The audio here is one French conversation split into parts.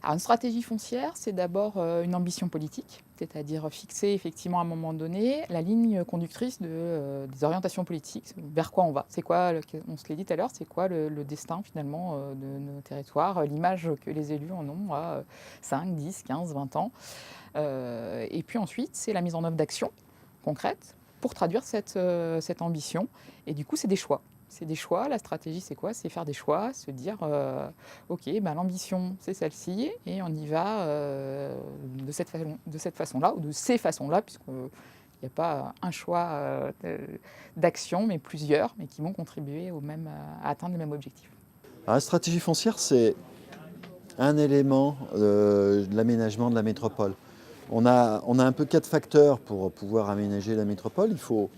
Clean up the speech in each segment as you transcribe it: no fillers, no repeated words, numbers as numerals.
Alors une stratégie foncière, c'est d'abord une ambition politique, c'est-à-dire fixer effectivement à un moment donné la ligne conductrice des orientations politiques, vers quoi on va. C'est quoi, on se l'a dit tout à l'heure, c'est quoi le destin finalement de nos territoires, l'image que les élus en ont à 5, 10, 15, 20 ans. Et puis ensuite, c'est la mise en œuvre d'actions concrètes pour traduire cette ambition. Et du coup, c'est des choix. C'est des choix. La stratégie, c'est quoi? C'est faire des choix, se dire, OK, ben, l'ambition, c'est celle-ci, et on y va de cette façon-là, ou de ces façons-là, puisqu'il n'y a pas un choix d'action, mais plusieurs, mais qui vont contribuer à atteindre le même objectif. Alors, la stratégie foncière, c'est un élément de l'aménagement de la métropole. On a un peu 4 facteurs pour pouvoir aménager la métropole. Il faut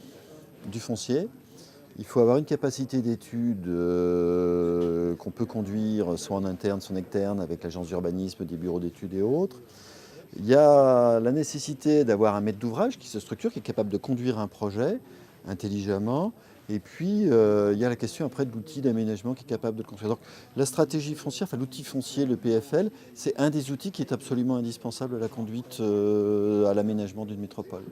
du foncier, il faut avoir une capacité d'étude qu'on peut conduire soit en interne, soit en externe, avec l'agence d'urbanisme, des bureaux d'études et autres. Il y a la nécessité d'avoir un maître d'ouvrage qui se structure, qui est capable de conduire un projet intelligemment. Et puis, il y a la question après de l'outil d'aménagement qui est capable de le construire. Donc, la stratégie foncière, enfin l'outil foncier, le PFL, c'est un des outils qui est absolument indispensable à la conduite, à l'aménagement d'une métropole.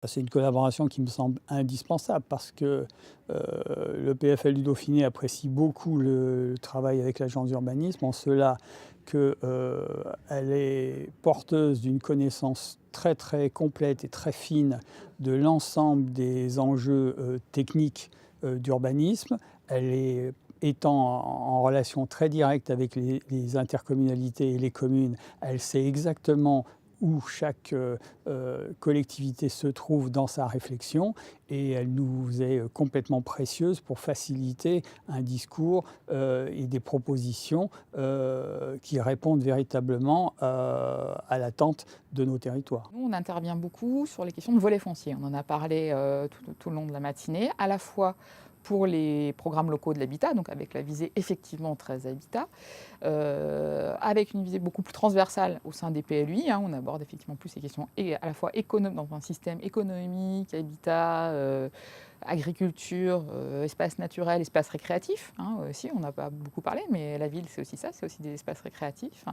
C'est une collaboration qui me semble indispensable parce que le PFL du Dauphiné apprécie beaucoup le travail avec l'agence d'urbanisme, en cela qu'elle est porteuse d'une connaissance très très complète et très fine de l'ensemble des enjeux techniques d'urbanisme. Elle est étant en relation très directe avec les intercommunalités et les communes, elle sait exactement où chaque collectivité se trouve dans sa réflexion, et elle nous est complètement précieuse pour faciliter un discours et des propositions qui répondent véritablement à l'attente de nos territoires. Nous, on intervient beaucoup sur les questions de volet foncier. On en a parlé tout le long de la matinée, à la fois pour les programmes locaux de l'habitat, donc avec la visée effectivement 13 habitat, avec une visée beaucoup plus transversale au sein des PLUI. On aborde effectivement plus ces questions à la fois dans un système économique, habitat, agriculture, espace naturel, espace récréatif. Aussi, on n'a pas beaucoup parlé, mais la ville, c'est aussi ça, c'est aussi des espaces récréatifs.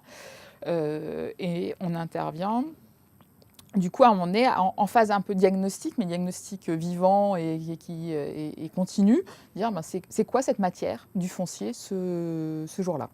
Et on intervient. Du coup, on est en phase un peu diagnostic, mais diagnostic vivant et continu. Dire, c'est quoi cette matière du foncier ce jour-là?